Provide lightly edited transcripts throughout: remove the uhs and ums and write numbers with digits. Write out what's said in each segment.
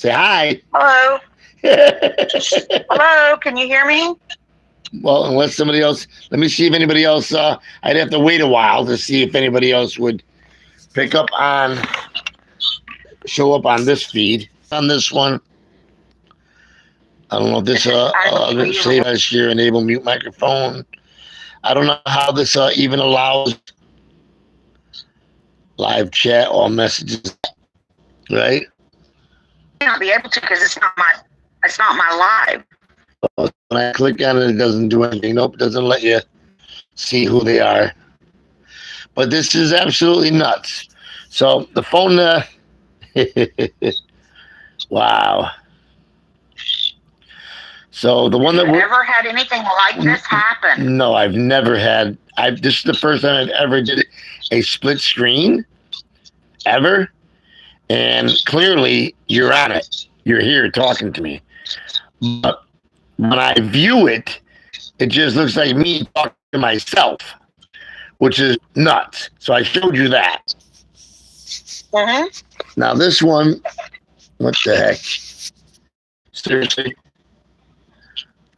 Say hi. Hello. Hello. Can you hear me? Well, unless somebody else, let me see if anybody else. I'd have to wait a while to see if anybody else would pick up on, show up on this feed. On this one, I don't know if this save as here, enable mute microphone. I don't know how this even allows live chat or messages, right? I may not be able to because it's not my live. When I click on it, it doesn't do anything. Nope, it doesn't let you see who they are. But this is absolutely nuts. So the phone, wow. So the one that Have you ever had anything like this happen? No, I've never had. This is the first time I've ever did a split screen, ever. And clearly, you're on it. You're here talking to me. But when I view it, it just looks like me talking to myself, which is nuts. So I showed you that. Mm-hmm. Now this one, what the heck? Seriously?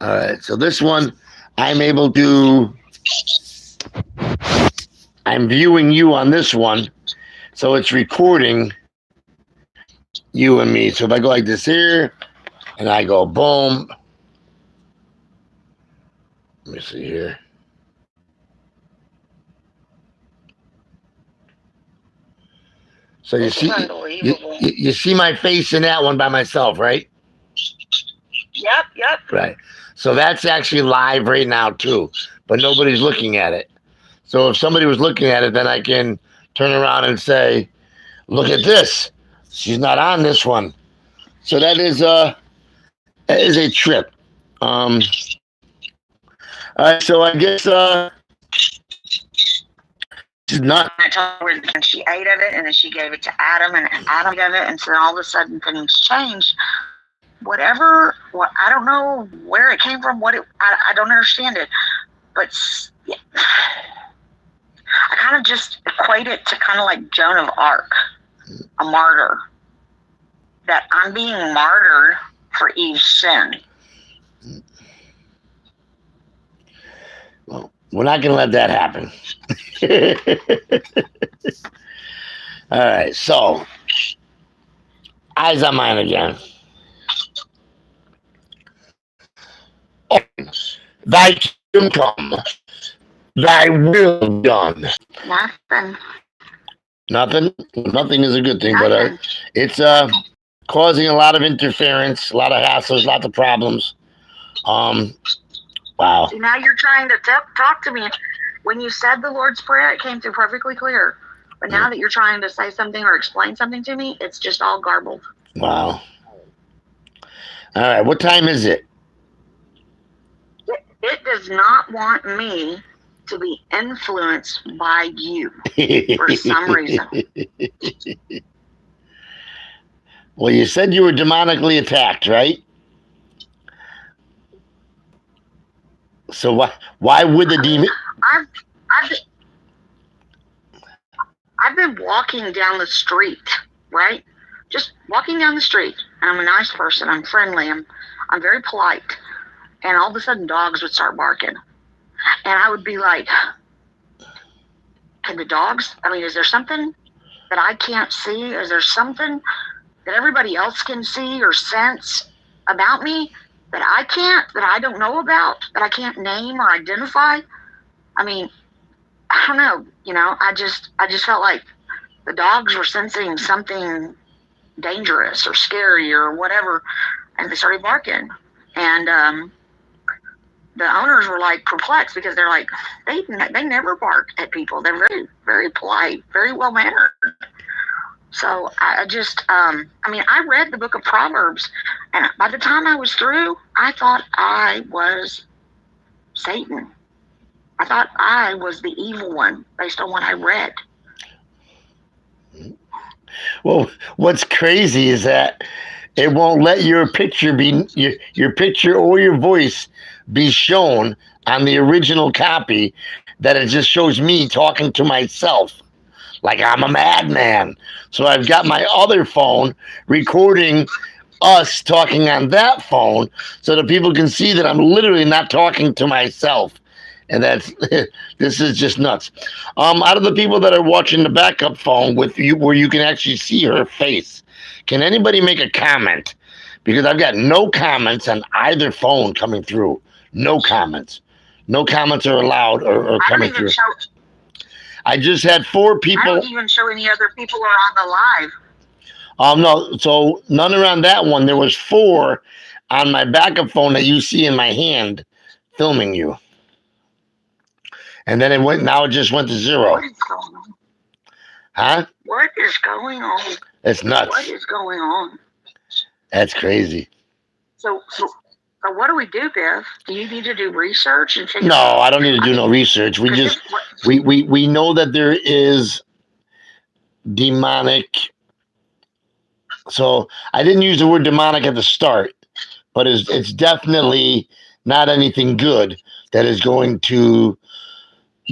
All right, so this one, I'm viewing you on this one, so it's recording you and me. So if I go like this here, and I go boom, let me see here. So you see, you see my face in that one by myself, right? Yep. Right. So that's actually live right now too, but nobody's looking at it. So if somebody was looking at it, then I can turn around and say, "Look at this. She's not on this one." So that is a trip. All right. So I guess she's not. I told her and she ate of it, and then she gave it to Adam, and Adam ate of it, and so all of a sudden things changed. Whatever, I don't know where it came from. I don't understand it, but yeah, I kind of just equate it to kind of like Joan of Arc, a martyr. That I'm being martyred for Eve's sin. Well, we're not going to let that happen. All right, so eyes on mine again. Thy kingdom come, thy will done. Nothing is a good thing, but it's causing a lot of interference, a lot of hassles, lots of problems. Wow. See, now you're trying to talk to me. When you said the Lord's Prayer, it came through perfectly clear. But now that you're trying to say something or explain something to me, it's just all garbled. Wow. All right, what time is it? It does not want me to be influenced by you for some reason. Well, you said you were demonically attacked, right? So why would the demon? I've been walking down the street, right? Just walking down the street. And I'm a nice person. I'm friendly. I'm very polite. And all of a sudden, dogs would start barking. And I would be like, can the dogs, is there something that I can't see? Is there something that everybody else can see or sense about me that I can't, that I don't know about, that I can't name or identify? I don't know. I just felt like the dogs were sensing something dangerous or scary or whatever. And they started barking. And, the owners were like perplexed because they're like, they never bark at people. They're very, very polite, very well mannered. So I just, I read the book of Proverbs, and by the time I was through, I thought I was Satan. I thought I was the evil one based on what I read. Well, what's crazy is that it won't let your picture be your picture or your voice be shown on the original copy, that it just shows me talking to myself like I'm a madman. So I've got my other phone recording us talking on that phone so that people can see that I'm literally not talking to myself. And that's this is just nuts. Out of the people that are watching the backup phone with you, where you can actually see her face, can anybody make a comment? Because I've got no comments on either phone coming through. No comments. No comments are allowed or I don't coming even through. show. I just had 4 I people. don't even show any other people are on the live. No, so none around that one. There was 4 on my backup phone that you see in my hand filming you. And then it went. Now it just went to 0. What is going on? Huh? What is going on? It's nuts. What is going on? That's crazy. So what do we do, Biff? Do you need to do research and figure No, out? I don't need to do no research. We just we know that there is demonic. So I didn't use the word demonic at the start, but it's definitely not anything good that is going to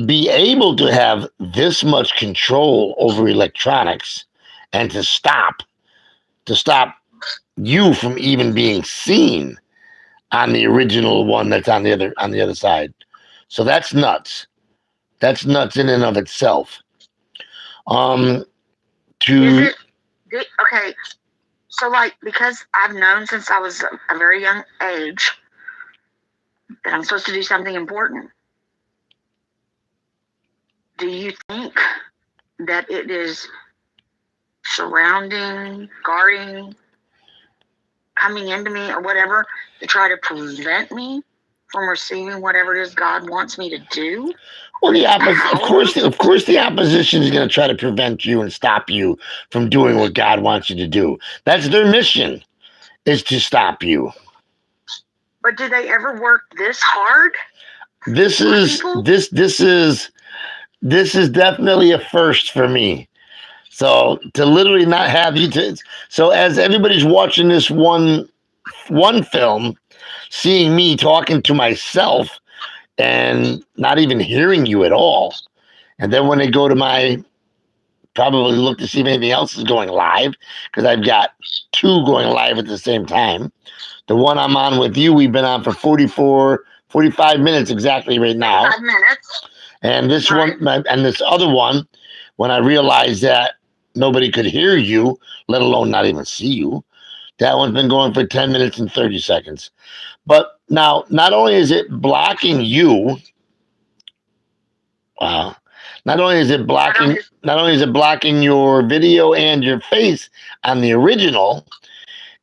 be able to have this much control over electronics and to stop you from even being seen on the original one that's on the other side. So that's nuts. That's nuts in and of itself. Is it okay? So because I've known since I was a very young age that I'm supposed to do something important. Do you think that it is surrounding, guarding, coming into me or whatever to try to prevent me from receiving whatever it is God wants me to do? Well, of course, the opposition is going to try to prevent you and stop you from doing what God wants you to do. That's their mission, is to stop you. But do they ever work this hard? This is definitely a first for me. So to literally not have you to, so as everybody's watching this one film, seeing me talking to myself and not even hearing you at all, and then when they go to probably look to see if anything else is going live, because I've got 2 going live at the same time. The one I'm on with you, we've been on for 45 minutes exactly right now. 5 minutes. And this one, and this other one, when I realized that nobody could hear you, let alone not even see you, that one's been going for 10 minutes and 30 seconds. But now, not only is it blocking you, not only is it blocking your video and your face on the original,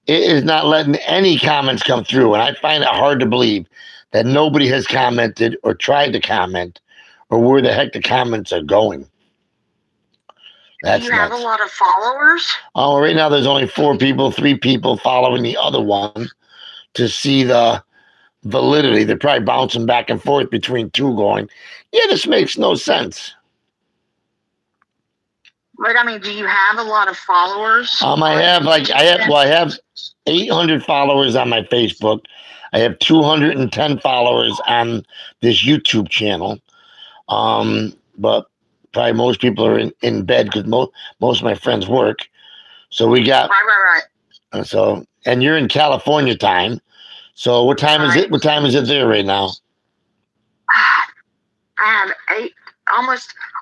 it is not letting any comments come through. And I find it hard to believe that nobody has commented or tried to comment, or where the heck the comments are going. That's Do you have a lot of followers? Oh, right now there's only 3 people following the other one to see the validity. They're probably bouncing back and forth between 2 going, yeah, this makes no sense. But I mean, do you have a lot of followers? I have 800 followers on my Facebook. I have 210 followers on this YouTube channel. But probably most people are in bed because most of my friends work. So we got right. So, and you're in California time. So what time is it? What time is it there right now? I have 8,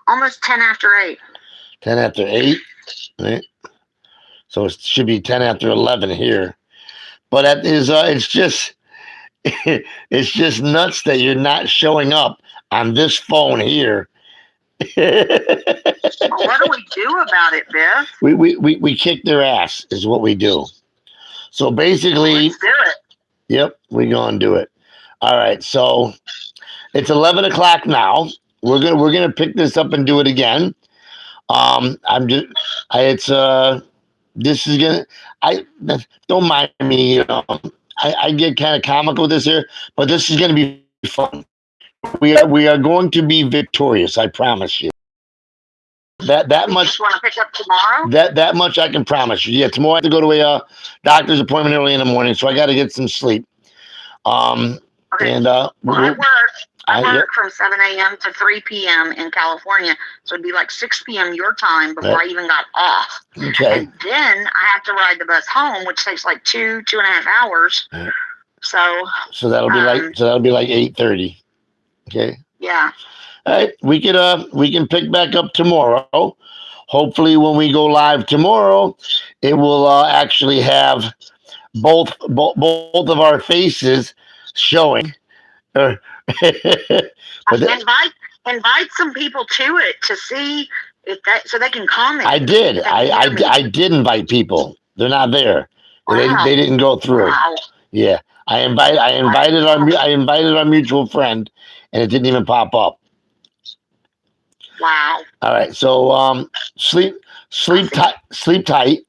almost 10 after 8. 10 after 8, right? So it should be 10 after 11 here. But that is, it's just nuts that you're not showing up on this phone here. Well, what do we do about it, Biff? We kick their ass is what we do. So basically, let's do it. Yep, we're gonna do it. All right, so it's 11 o'clock now. We're gonna pick this up and do it again. This is gonna. Don't mind me. I get kind of comical with this here, but this is gonna be fun. We are going to be victorious. I promise you. That much. Just want to pick up tomorrow. That much I can promise you. Yeah, tomorrow I have to go to a doctor's appointment early in the morning, so I got to get some sleep. Okay. And I work. I work from 7 a.m. to 3 p.m. in California, so it'd be like 6 p.m. your time before I even got off. Okay. And then I have to ride the bus home, which takes like 2.5 hours. So that'll be like 8:30. Okay. Yeah. All right, we can pick back up tomorrow. Hopefully, when we go live tomorrow, it will actually have both of our faces showing. But invite some people to it to see so they can comment. I did. I did invite people. They're not there. Wow. They didn't go through. Wow. Yeah, I invited our mutual friend, and it didn't even pop up. Wow. All right, so sleep tight,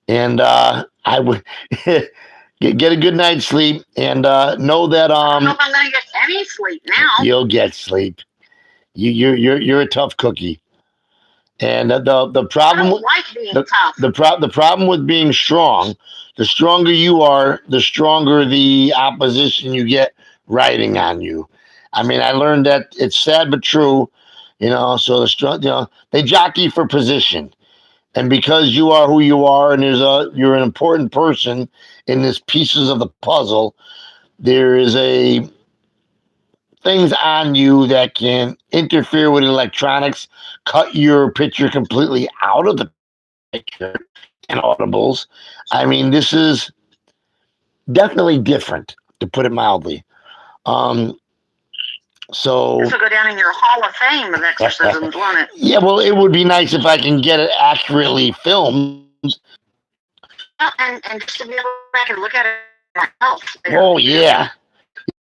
and I would get a good night's sleep, and know that I don't know if I'm gonna get any sleep now. You'll get sleep. You're a tough cookie, and the problem I don't like being tough. The problem with being strong, the stronger you are, the stronger the opposition you get riding on you. I mean, I learned that it's sad but true. So they jockey for position, and because you are who you are, and you're an important person in this pieces of the puzzle, there is things on you that can interfere with electronics, cut your picture completely out of the picture, and audibles. I mean, this is definitely different, to put it mildly. So this will go down in your Hall of Fame of exorcisms, won't it? Yeah, well, it would be nice if I can get it accurately filmed. And just to be able to go back and look at it myself. Oh, yeah.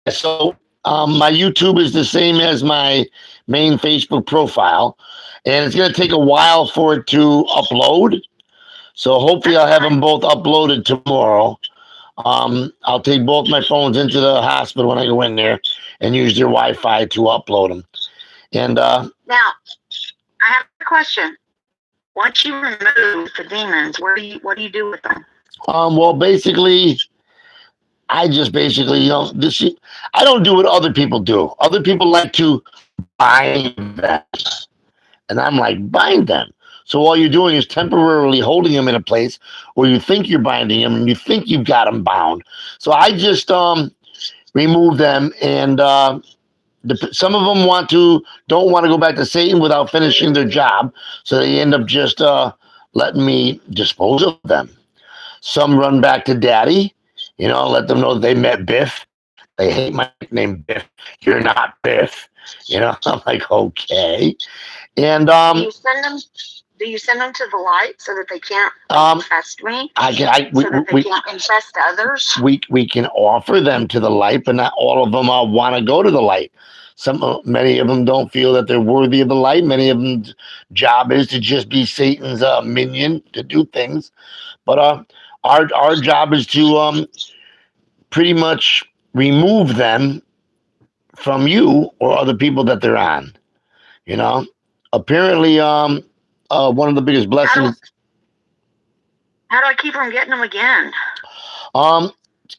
So my YouTube is the same as my main Facebook profile, and it's going to take a while for it to upload. So hopefully I'll have them both uploaded tomorrow. I'll take both my phones into the hospital when I go in there and use their Wi-Fi to upload them. And now, I have a question. Once you remove the demons, what do you do with them? Well, basically, I just basically, I don't do what other people do. Other people like to bind them, and I'm like, bind them. So all you're doing is temporarily holding them in a place where you think you're binding them and you think you've got them bound. So I just remove them, and some of them don't want to go back to Satan without finishing their job, so they end up just letting me dispose of them. Some run back to Daddy, let them know that they met Biff. They hate my nickname, Biff. You're not Biff. I'm like, okay. And do you send them to the light so that they can't infest me? They can't infest others? We can offer them to the light, but not all of them want to go to the light. Many of them don't feel that they're worthy of the light. Many of them's job is to just be Satan's minion to do things. But our job is to pretty much remove them from you or other people that they're on. Apparently, one of the biggest blessings. How do I keep from getting them again?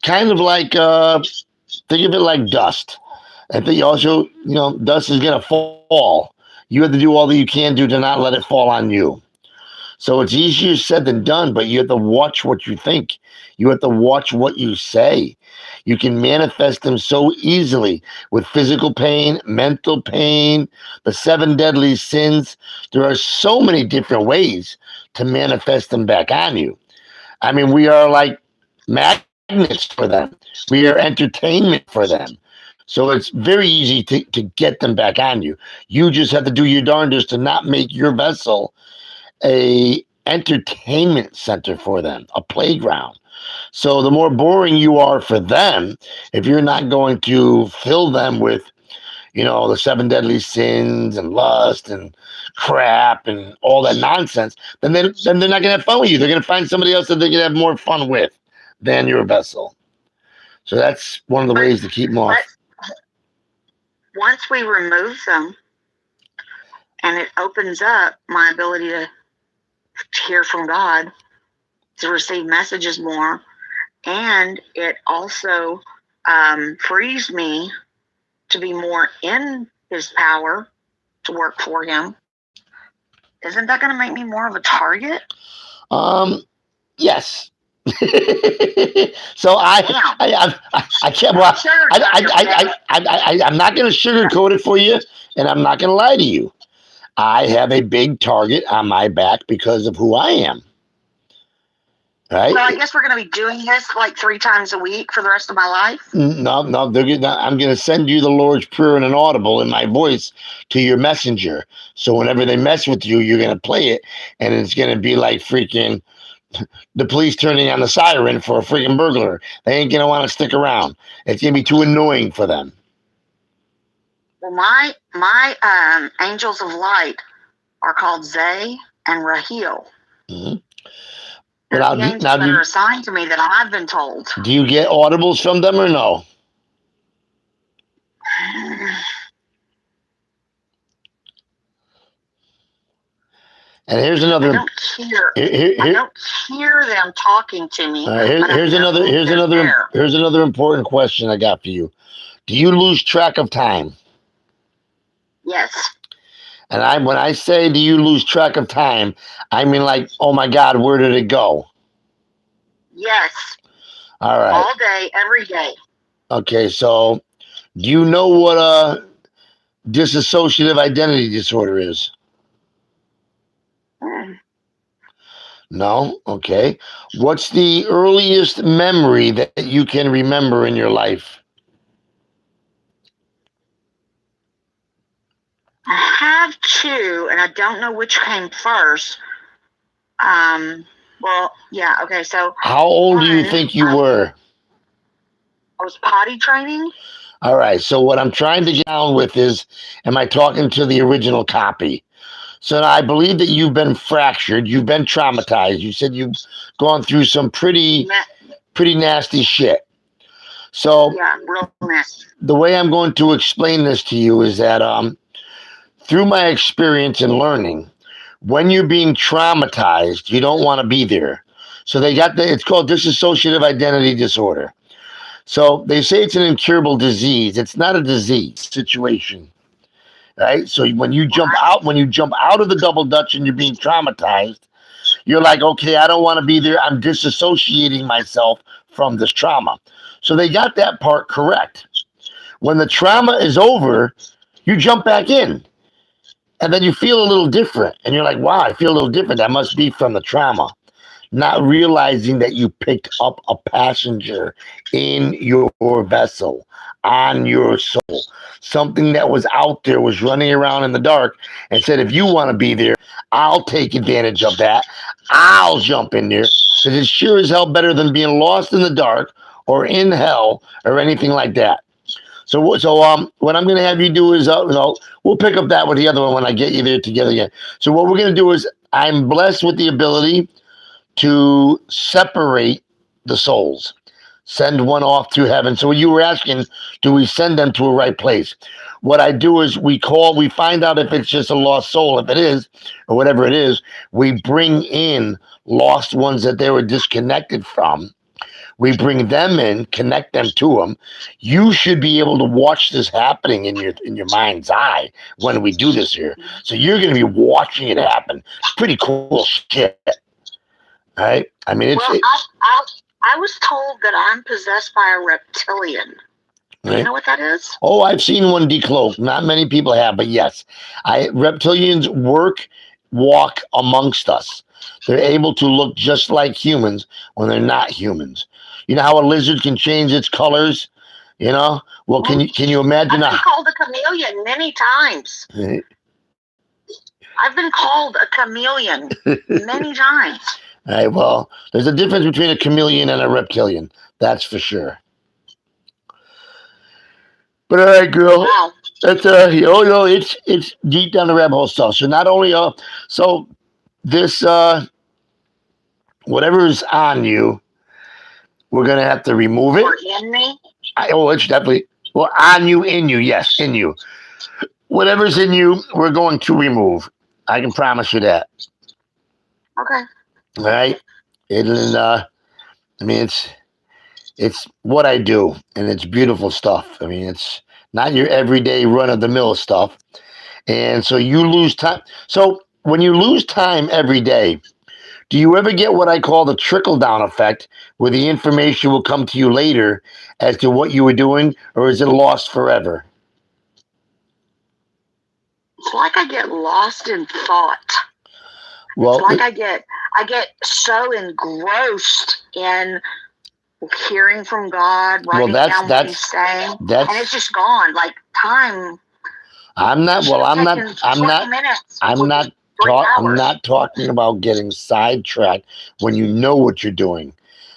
Kind of like think of it like dust. I think also, dust is gonna fall. You have to do all that you can do to not let it fall on you. So it's easier said than done, but you have to watch what you think. You have to watch what you say. You can manifest them so easily with physical pain, mental pain, the 7 deadly sins. There are so many different ways to manifest them back on you. I mean, we are like magnets for them. We are entertainment for them. So it's very easy to get them back on you. You just have to do your darndest to not make your vessel a entertainment center for them, a playground. So the more boring you are for them, if you're not going to fill them with, the 7 deadly sins and lust and crap and all that nonsense, then they're not going to have fun with you. They're going to find somebody else that they can have more fun with than your vessel. So that's one of the ways to keep them off. Once we remove them, and it opens up my ability to hear from God, to receive messages more, and it also frees me to be more in his power to work for him, isn't that going to make me more of a target? Yes. So I can't. Well, I'm not going to sugarcoat it for you, and I'm not going to lie to you. I have a big target on my back because of who I am. Right? Well, I guess we're going to be doing this like 3 times a week for the rest of my life. No, I'm going to send you the Lord's Prayer in an audible in my voice to your messenger. So whenever they mess with you, you're going to play it, and it's going to be like freaking the police turning on the siren for a freaking burglar. They ain't going to want to stick around. It's going to be too annoying for them. Well, my angels of light are called Zay and Raheel. Mm-hmm. They're the angels that are assigned to me that I've been told. Do you get audibles from them or no? And here's another. I don't hear them talking to me. Here's another important question I got for you. Do you lose track of time? Yes. And when I say do you lose track of time, I mean like, oh my God, where did it go? Yes. All right. All day, every day. Okay, so do you know what a dissociative identity disorder is? No? Okay. What's the earliest memory that you can remember in your life? I have 2, and I don't know which came first. Well, yeah, okay, so... How old do you think you were? I was potty training. All right, so what I'm trying to get down with is, am I talking to the original copy? So I believe that you've been fractured, you've been traumatized. You said you've gone through some pretty nasty shit. So yeah, real nasty. The way I'm going to explain this to you is that through my experience and learning, when you're being traumatized, you don't want to be there. So it's called dissociative identity disorder. So they say it's an incurable disease. It's not a disease situation. Right? So when you jump out of the double dutch and you're being traumatized, you're like, okay, I don't want to be there. I'm disassociating myself from this trauma. So they got that part correct. When the trauma is over, you jump back in. And then you feel a little different. And you're like, wow, I feel a little different. That must be from the trauma. Not realizing that you picked up a passenger in your vessel, on your soul. Something that was out there was running around in the dark and said, if you want to be there, I'll take advantage of that. I'll jump in there. Because it's sure as hell better than being lost in the dark or in hell or anything like that. So what I'm going to have you do is, we'll pick up that with the other one when I get you there together again. So what we're going to do is, I'm blessed with the ability to separate the souls, send one off to heaven. So you were asking, do we send them to a right place? What I do is we find out if it's just a lost soul. If it is, or whatever it is, we bring in lost ones that they were disconnected from. We bring them in, connect them to them. You should be able to watch this happening in your mind's eye when we do this here. So you're going to be watching it happen. It's pretty cool shit. Right? I mean, I was told that I'm possessed by a reptilian. Do you know what that is? Oh, I've seen one decloak. Not many people have, but yes. Reptilians walk amongst us. They're able to look just like humans when they're not humans. You know how a lizard can change its colors? You know? Well, can you imagine? I've been called a chameleon many times. I've been called a chameleon many times. All right, well, there's a difference between a chameleon and a reptilian. That's for sure. But all right, girl. Wow. That's it's deep down the rabbit hole stuff. So not only so this whatever is on you, we're gonna have to remove it. Or in me? It's definitely on you, in you, yes, in you. Whatever's in you, we're going to remove. I can promise you that. Okay. All right. I mean, it's what I do, and it's beautiful stuff. I mean, it's not your everyday run of the mill stuff. And so you lose time. So when you lose time every day, do you ever get what I call the trickle down effect, where the information will come to you later as to what you were doing, or is it lost forever? It's like I get lost in thought. Well, It's like I get so engrossed in hearing from God, writing down what He's saying, and it's just gone. Like time. I'm not. Well, I'm not. I'm not. Minutes, I'm not. I'm not talking about getting sidetracked when you know what you're doing.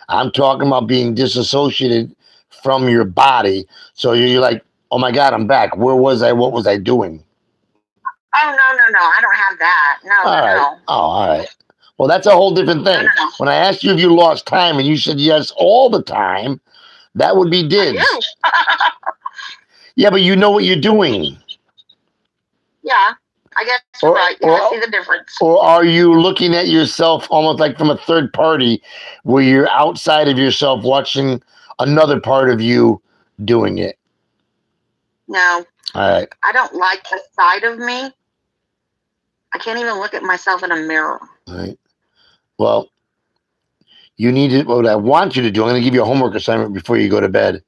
I'm talking about being disassociated from your body. So you're like, oh my God, I'm back. Where was I? What was I doing? Oh, no. I don't have that. No, all right. no. Oh, all right. Well, that's a whole different thing. No. When I asked you if you lost time and you said yes all the time, that would be dibs. Yeah, but you know what you're doing. Yeah, I guess you're right. Yeah, I see the difference. Or are you looking at yourself almost like from a third party, where you're outside of yourself watching another part of you doing it? No. All right. I don't like the side of me. I can't even look at myself in a mirror. All right. Well, you need to, what I want you to do, I'm going to give you a homework assignment before you go to bed.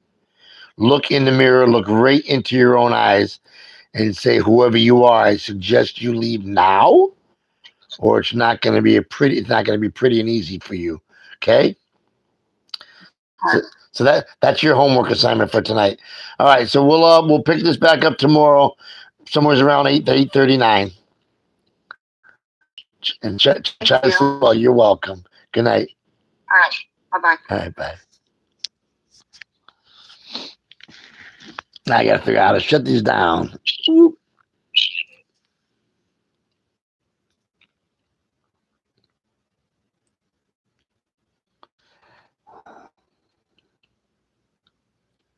Look in the mirror, look right into your own eyes, and say, whoever you are, I suggest you leave now, or it's not going to be pretty and easy for you. Okay? So that's your homework assignment for tonight. All right, so we'll pick this back up tomorrow, somewhere around 8:39. And well, you're welcome. Good night. All right. Bye-bye. All right, bye. Now I got to figure out how to shut these down.